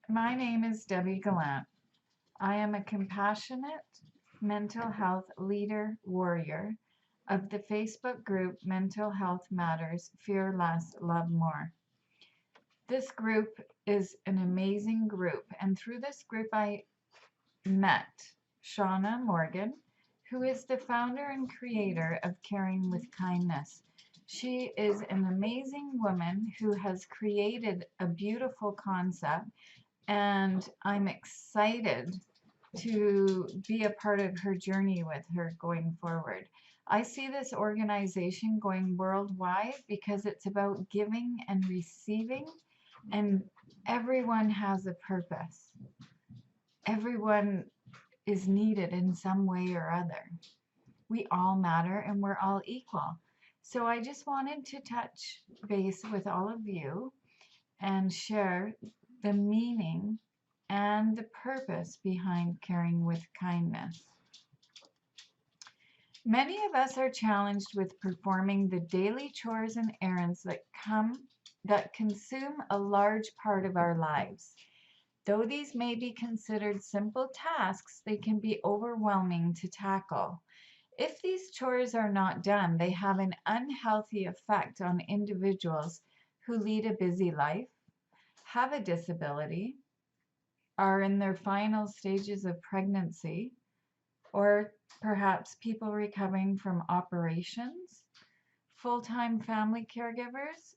My name is Debbie Gallant. I am a compassionate mental health leader warrior of the Facebook group Mental Health Matters, Fear Less, Love More. This group is an amazing group, and through this group I met Shauna Morgan, who is the founder and creator of Caring with Kindness. She is an amazing woman who has created a beautiful concept, and I'm excited to be a part of her journey with her going forward. I see this organization going worldwide because it's about giving and receiving, and everyone has a purpose. Everyone is needed in some way or other. We all matter and we're all equal. So I just wanted to touch base with all of you and share the meaning and the purpose behind caring with kindness. Many of us are challenged with performing the daily chores and errands that consume a large part of our lives. Though these may be considered simple tasks, they can be overwhelming to tackle. If these chores are not done, they have an unhealthy effect on individuals who lead a busy life, have a disability, are in their final stages of pregnancy, or perhaps people recovering from operations, full-time family caregivers,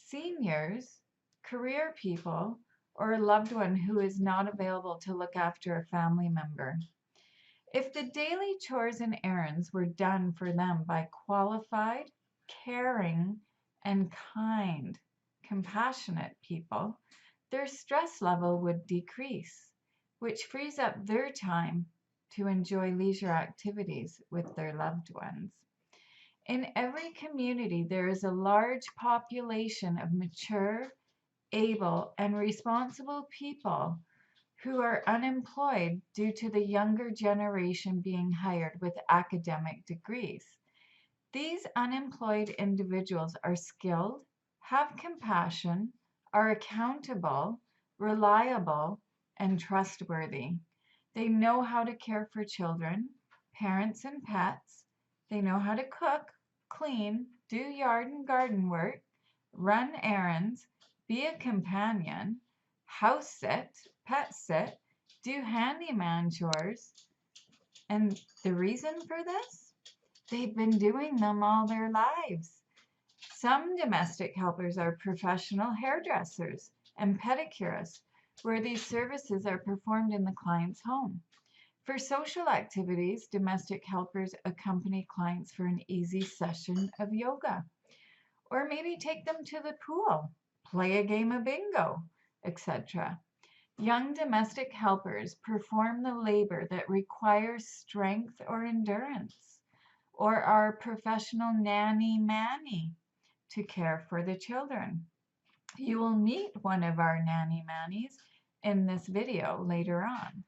seniors, career people, or a loved one who is not available to look after a family member. If the daily chores and errands were done for them by qualified, caring, and kind, compassionate people, their stress level would decrease, which frees up their time to enjoy leisure activities with their loved ones. In every community, there is a large population of mature, able, and responsible people who are unemployed due to the younger generation being hired with academic degrees. These unemployed individuals are skilled, have compassion, are accountable, reliable, and trustworthy. They know how to care for children, parents, and pets. They know how to cook, clean, do yard and garden work, run errands, be a companion, house sit, pet sit, do handyman chores. And the reason for this? They've been doing them all their lives. Some domestic helpers are professional hairdressers and pedicurists, where these services are performed in the client's home. For social activities, domestic helpers accompany clients for an easy session of yoga, or maybe take them to the pool, play a game of bingo, etc. Young domestic helpers perform the labor that requires strength or endurance, or are professional nanny-manny to care for the children. You will meet one of our nanny-mannies in this video later on.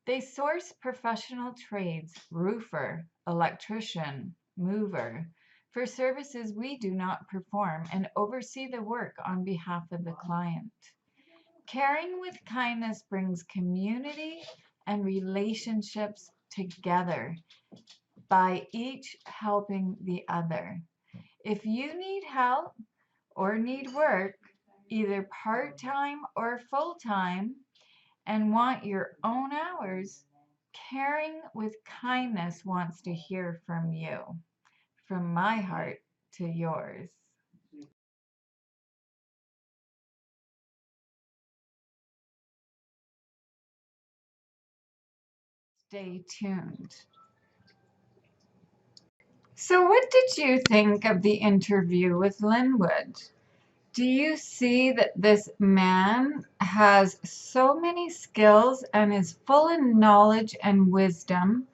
They source professional trades, roofer, electrician, mover, for services we do not perform, and oversee the work on behalf of the client. Caring with kindness brings community and relationships together by each helping the other. If you need help or need work, either part-time or full-time, and want your own hours, Caring with Kindness wants to hear from you. From my heart to yours. Stay tuned. So what did you think of the interview with Lynwood? Do you see that this man has so many skills and is full of knowledge and wisdom,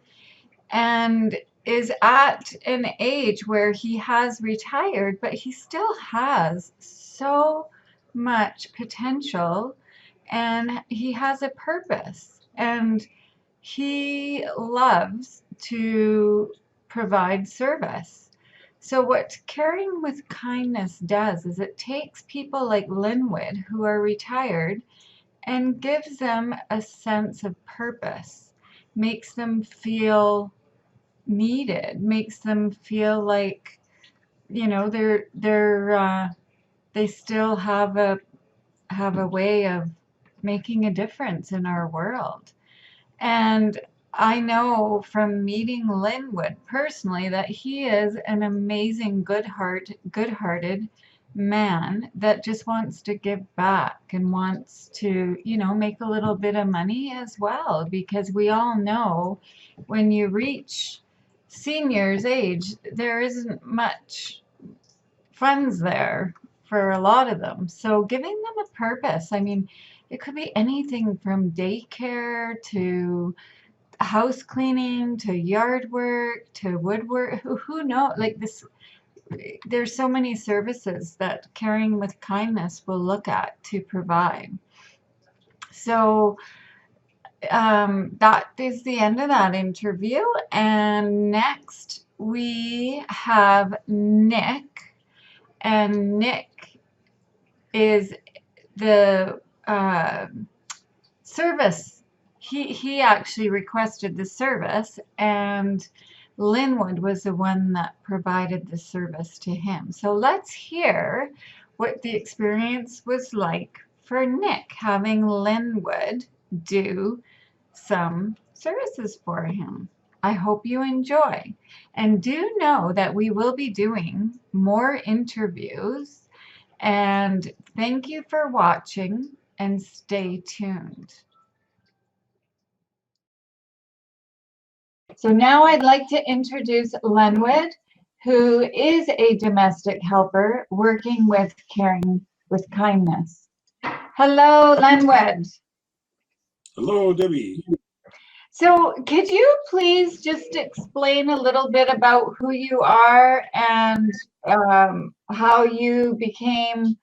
and is at an age where he has retired, but he still has so much potential, and he has a purpose, and he loves to provide service. So what Caring with Kindness does is it takes people like Lynwood who are retired and gives them a sense of purpose, makes them feel needed, makes them feel like, you know, they still have a way of making a difference in our world. And I know from meeting Lynwood personally that he is an amazing, good-hearted man that just wants to give back and wants to, you know, make a little bit of money as well. Because we all know when you reach seniors age, there isn't much funds there for a lot of them. So giving them a purpose, I mean, it could be anything from daycare to house cleaning to yard work to woodwork. Who knows? Like this, there's so many services that Caring with Kindness will look at to provide. So that is the end of that interview. And next we have Nick. And Nick is the service. He actually requested the service, and Lynwood was the one that provided the service to him. So let's hear what the experience was like for Nick having Lynwood do some services for him. I hope you enjoy. And do know that we will be doing more interviews. And thank you for watching and stay tuned. So now I'd like to introduce Lynwood, who is a domestic helper working with Caring with Kindness. Hello, Lynwood. Hello, Debbie. So could you please just explain a little bit about who you are and how you became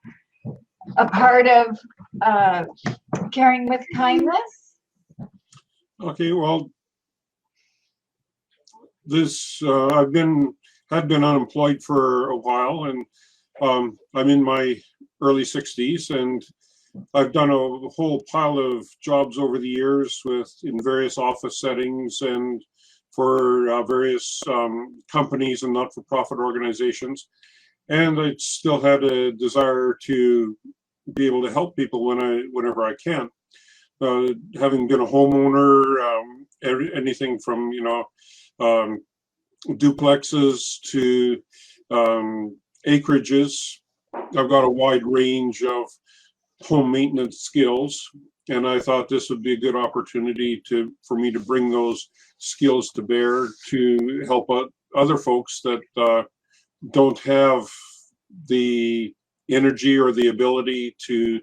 a part of Caring with Kindness? Okay, well, this had been unemployed for a while, and I'm in my early 60s, and I've done a whole pile of jobs over the years in various office settings and for various companies and not-for-profit organizations. And I still had a desire to be able to help people whenever I can. Having been a homeowner, anything from duplexes to acreages, I've got a wide range of home maintenance skills, and I thought this would be a good opportunity for me to bring those skills to bear to help other folks that don't have the energy or the ability to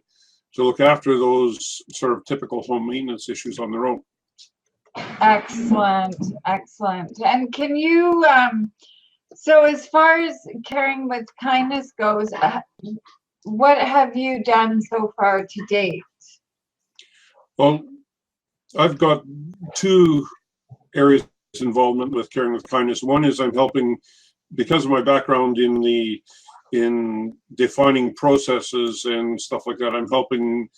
look after those sort of typical home maintenance issues on their own. Excellent, excellent. And can you, so as far as Caring with Kindness goes, what have you done so far to date? Well, I've got two areas of involvement with Caring with Kindness. One is I'm helping, because of my background in defining processes and stuff like that, I'm helping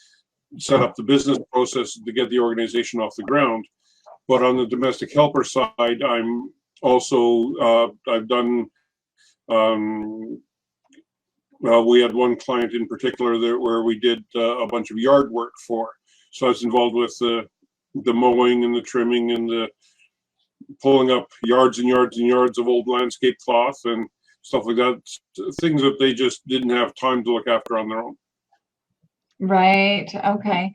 set up the business process to get the organization off the ground. But on the domestic helper side, I'm also, I've done, well, we had one client in particular where we did a bunch of yard work for. So I was involved with the mowing and the trimming and the pulling up yards and yards and yards of old landscape cloth and stuff like that, things that they just didn't have time to look after on their own. Right. Okay.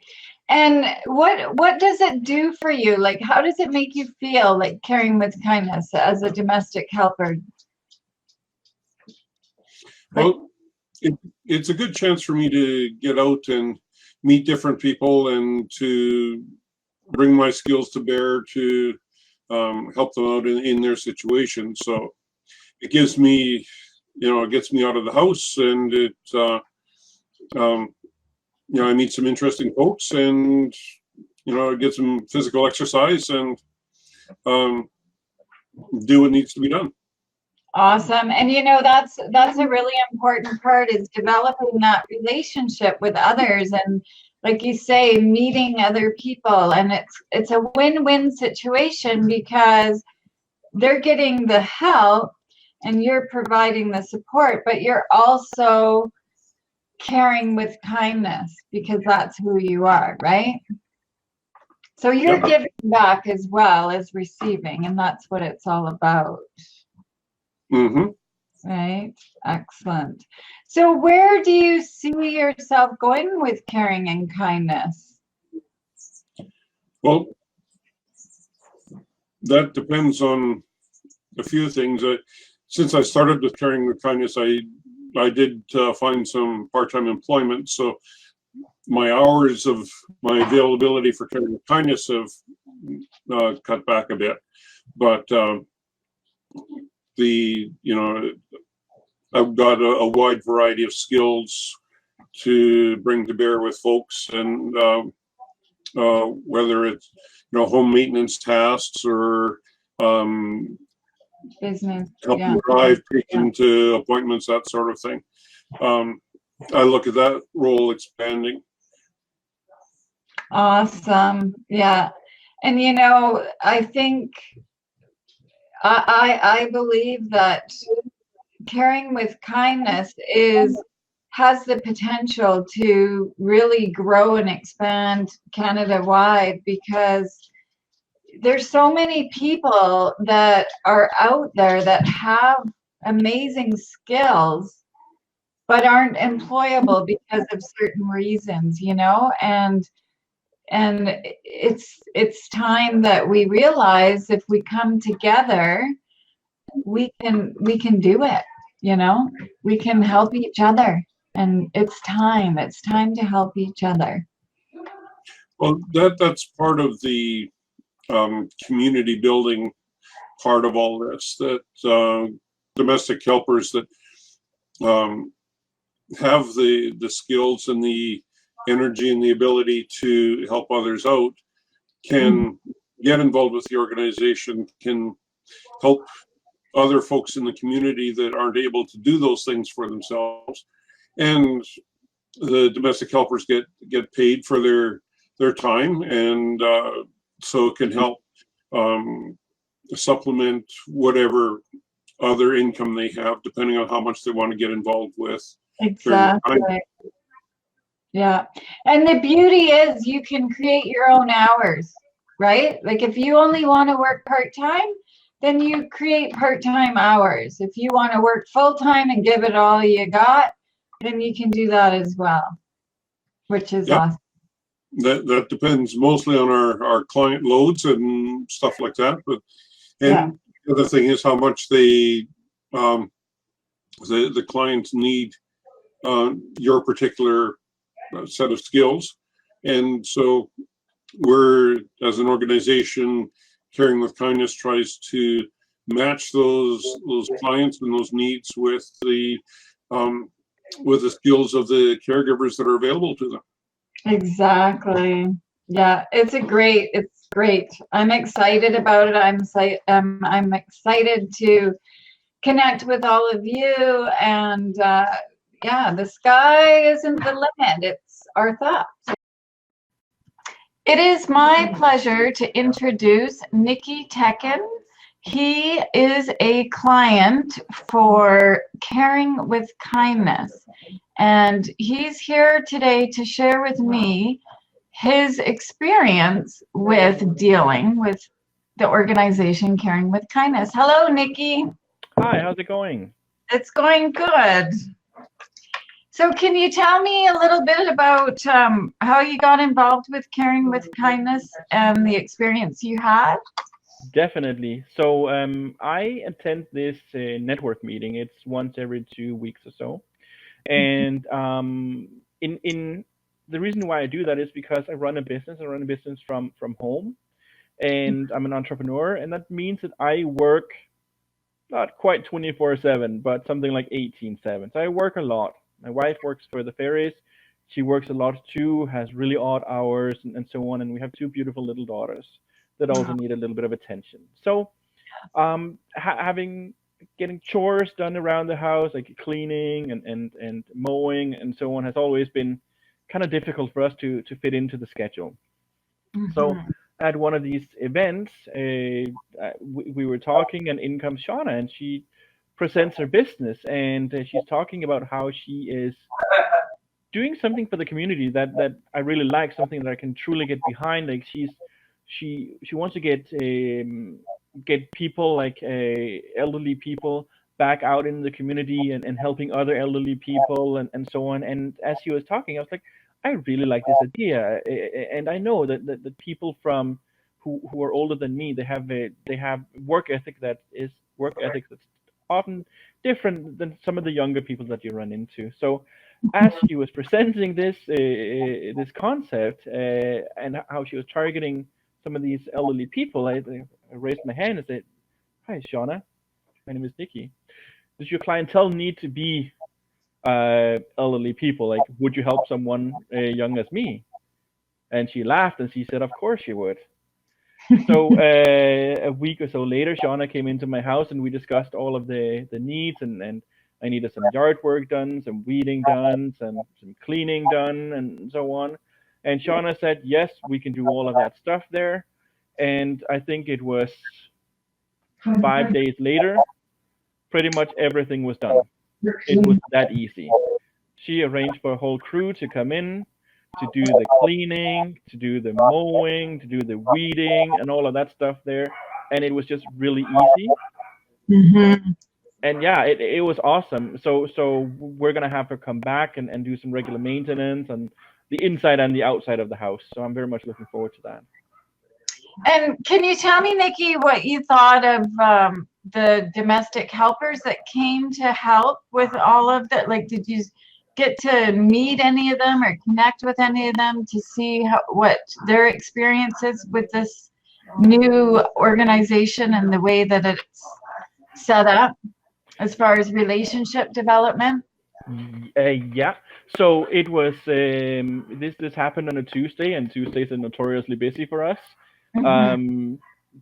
And what does it do for you? Like, how does it make you feel, like Caring with Kindness as a domestic helper? Well, it's a good chance for me to get out and meet different people and to bring my skills to bear to help them out in their situation. So it gives me, it gets me out of the house, and I meet some interesting folks, and I get some physical exercise and do what needs to be done. Awesome. And that's a really important part, is developing that relationship with others. And like you say, meeting other people, and it's a win-win situation because they're getting the help and you're providing the support, but you're also caring with kindness because that's who you are, right? So you're Yep. giving back as well as receiving, and that's what it's all about. Mm-hmm. Right? Excellent. So where do you see yourself going with caring and kindness? Well, that depends on a few things. Since I started with caring with kindness, I did find some part-time employment, so my hours of my availability for caring with kindness have cut back a bit. But I've got a wide variety of skills to bring to bear with folks, and whether it's home maintenance tasks or Business, help yeah. drive patients to appointments, that sort of thing. I look at that role expanding. Awesome. Yeah. And I think I believe that caring with kindness has the potential to really grow and expand Canada wide, because there's so many people that are out there that have amazing skills but aren't employable because of certain reasons, and it's time that we realize if we come together, we can do it, we can help each other, and it's time to help each other. Well, that's part of the community building part of all this, that domestic helpers that have the skills and the energy and the ability to help others out can get involved with the organization, can help other folks in the community that aren't able to do those things for themselves, and the domestic helpers get paid for their time, and so it can help supplement whatever other income they have, depending on how much they want to get involved with. Exactly. Yeah. And the beauty is you can create your own hours, right? Like if you only want to work part-time, then you create part-time hours. If you want to work full-time and give it all you got, then you can do that as well, which is awesome. That depends mostly on our client loads and stuff like that. But the other thing is how much the clients need your particular set of skills. And so we're, as an organization, Caring with Kindness tries to match those clients and those needs with the skills of the caregivers that are available to them. Exactly. Yeah, it's great. I'm excited about it. I'm excited to connect with all of you, and the sky isn't the limit. It's our thoughts. It is my pleasure to introduce Nicky Tekin. He is a client for Caring with Kindness, and he's here today to share with me his experience with dealing with the organization Caring with Kindness. Hello, Nicky. Hi, how's it going? It's going good. So can you tell me a little bit about how you got involved with Caring with Kindness and the experience you had? Definitely. So I attend this network meeting. It's once every 2 weeks or so. And in the reason why I do that is because I run a business. I run a business from home, and I'm an entrepreneur. And that means that I work not quite 24/7, but something like 18/7. So I work a lot. My wife works for the ferries. She works a lot too, has really odd hours and so on. And we have two beautiful little daughters that also need a little bit of attention. So getting chores done around the house, like cleaning and mowing and so on, has always been kind of difficult for us to fit into the schedule. So at one of these events, we were talking, and in comes Shauna, and she presents her business, and she's talking about how she is doing something for the community that I really like, something that I can truly get behind. Like she wants to get people like elderly people back out in the community and helping other elderly people and so on. And as she was talking, I was like, I really like this idea, and I know that the people from who are older than me, they have work ethic that's often different than some of the younger people that you run into. So as she was presenting this concept and how she was targeting some of these elderly people, I raised my hand and said, "Hi, Shauna. My name is Nicky. Does your clientele need to be elderly people? Like, would you help someone young as me?" And she laughed and she said, "Of course she would." So a week or so later, Shauna came into my house and we discussed all of the needs, and I needed some yard work done, some weeding done, some cleaning done, and so on. And Shauna said, yes, we can do all of that stuff there. And I think it was 5 days later, pretty much everything was done. It was that easy. She arranged for a whole crew to come in, to do the cleaning, to do the mowing, to do the weeding, and all of that stuff there. And it was just really easy. And yeah, it was awesome. So we're gonna have her come back and do some regular maintenance on the inside and the outside of the house. So I'm very much looking forward to that. And can you tell me, Nicky, what you thought of the domestic helpers that came to help with all of that? Like, did you get to meet any of them or connect with any of them to see what their experiences with this new organization and the way that it's set up as far as relationship development? Yeah. So it was this happened on a Tuesday, and Tuesdays are notoriously busy for us.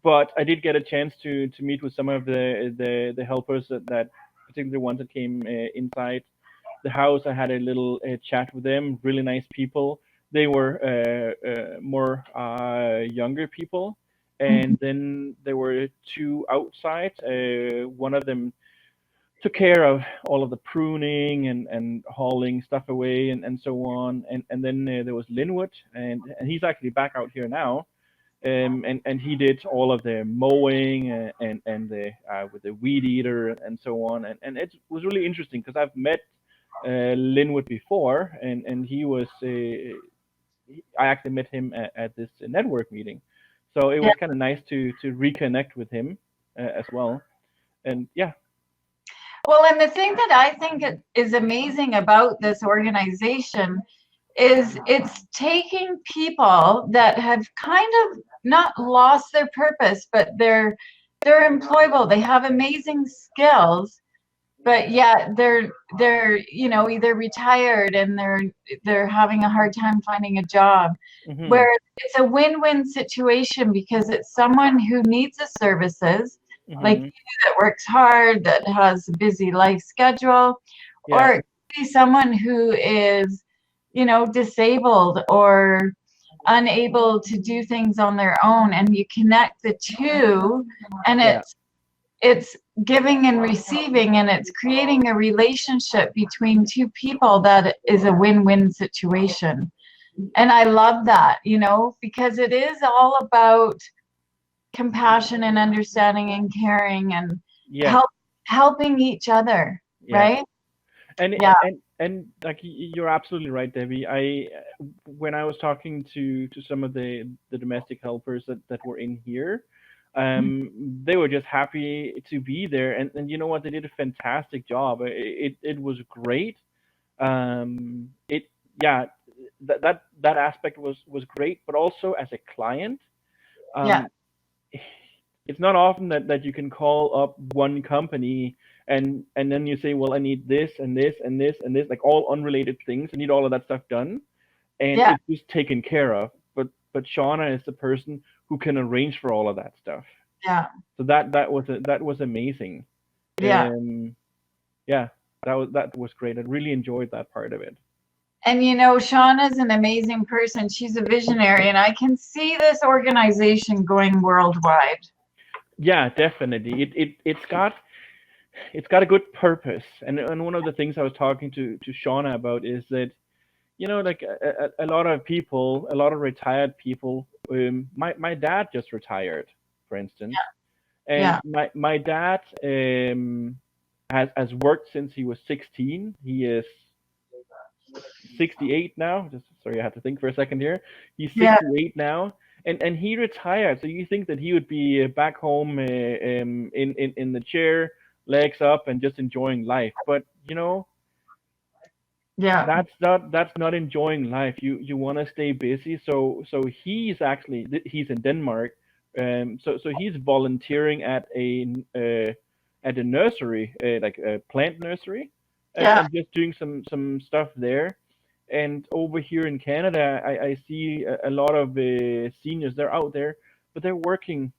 But I did get a chance to meet with some of the helpers that particularly the ones that came inside the house. I had a little chat with them. Really nice people. They were more younger people, and then there were two outside. One of them took care of all of the pruning and hauling stuff away and so on. And then there was Lynwood, and he's actually back out here now. And he did all of the mowing and the with the weed eater and so on. And it was really interesting because I've met Lynwood before, and he was I actually met him at this network meeting. So it was kind of nice to reconnect with him as well. And yeah. Well, and the thing that I think is amazing about this organization is it's taking people that have kind of not lost their purpose, but they're employable. They have amazing skills, but yet they're either retired and they're having a hard time finding a job. Where it's a win-win situation because it's someone who needs the services, like you, that works hard, that has a busy life schedule, or it could be someone who is, disabled or unable to do things on their own, and you connect the two, and it's giving and receiving, and it's creating a relationship between two people that is a win-win situation. And I love that, because it is all about compassion and understanding and caring and helping each other, right? And like you're absolutely right, Debbie. When I was talking to some of the domestic helpers that were in here, they were just happy to be there, and you know what, they did a fantastic job. It was great. That aspect was great, but also as a client, it's not often that you can call up one company and then you say, well, I need this and this and this and this, like all unrelated things. I need all of that stuff done, and it's just taken care of. But Shauna is the person who can arrange for all of that stuff. Yeah. So that was amazing. Yeah. That was great. I really enjoyed that part of it. And you know, Shauna's an amazing person. She's a visionary, and I can see this organization going worldwide. Yeah, definitely. It's got a good purpose. And one of the things I was talking to Shauna about is that, you know, like a lot of people, a lot of retired people. My dad just retired, for instance, and Yeah. my dad has worked since he was 16. He is 68 now. Just sorry, I had to think for a second here. He's Yeah. 68 now, and he retired. So you think that he would be back home in the chair, legs up, and just enjoying life? But you know, Yeah. that's not enjoying life. You want to stay busy. So he's in Denmark. So he's volunteering at a nursery, like a plant nursery, Yeah. and just doing some stuff there. And over here in Canada, I see a lot of seniors. They're out there, but they're working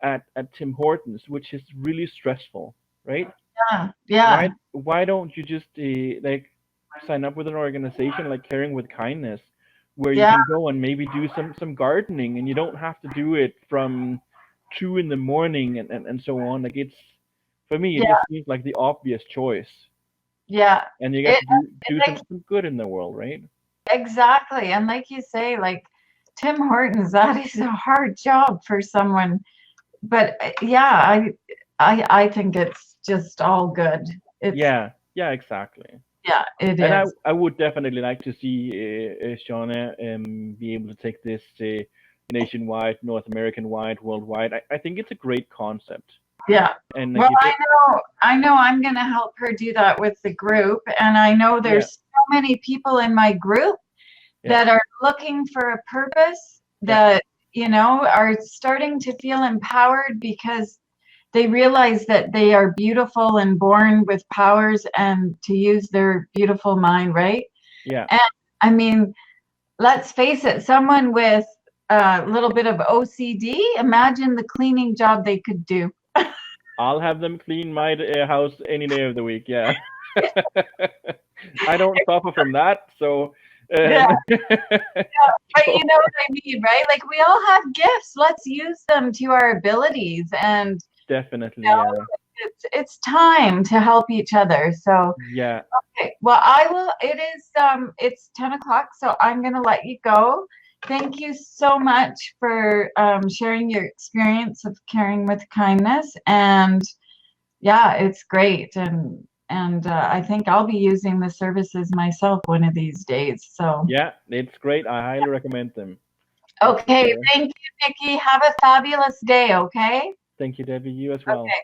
at Tim Hortons, which is really stressful, right? Yeah. Yeah. Why don't you just like sign up with an organization like Caring with Kindness, where you Yeah. can go and maybe do some gardening, and you don't have to do it from 2 in the morning and so on. Like it's for me, it Yeah. just seems like the obvious choice, Yeah. and you get It, to do like, some good in the world, right? exactly. And like you say, like Tim Hortons, that is a hard job for someone. But yeah, I think it's just all good. It's Yeah, exactly. yeah, it And is. I would definitely like to see Shauna be able to take this nationwide, North American wide, worldwide. I think it's a great concept. Yeah. And like Well, if it, I know I'm gonna help her do that with the group. And I know yeah, there's so many people in my group yeah, that are looking for a purpose yeah, that, you know, are starting to feel empowered because they realize that they are beautiful and born with powers and to use their beautiful mind, right? yeah. And I mean, let's face it, someone with a little bit of OCD, imagine the cleaning job they could do. I'll have them clean my house any day of the week. Yeah. I don't suffer from that, so Yeah, but so you know what I mean, right? Like we all have gifts. Let's use them to our abilities, and definitely, you know, yeah, it's time to help each other. So, yeah, okay, well, I will. It's 10 o'clock, so I'm gonna let you go. Thank you so much for sharing your experience of caring with kindness, and yeah, it's great, and I think I'll be using the services myself one of these days. So. yeah. It's great. I highly recommend them. That's for Okay, sure. thank you, Nikki. Have a fabulous day, okay? Thank you, Debbie. You as well. Okay.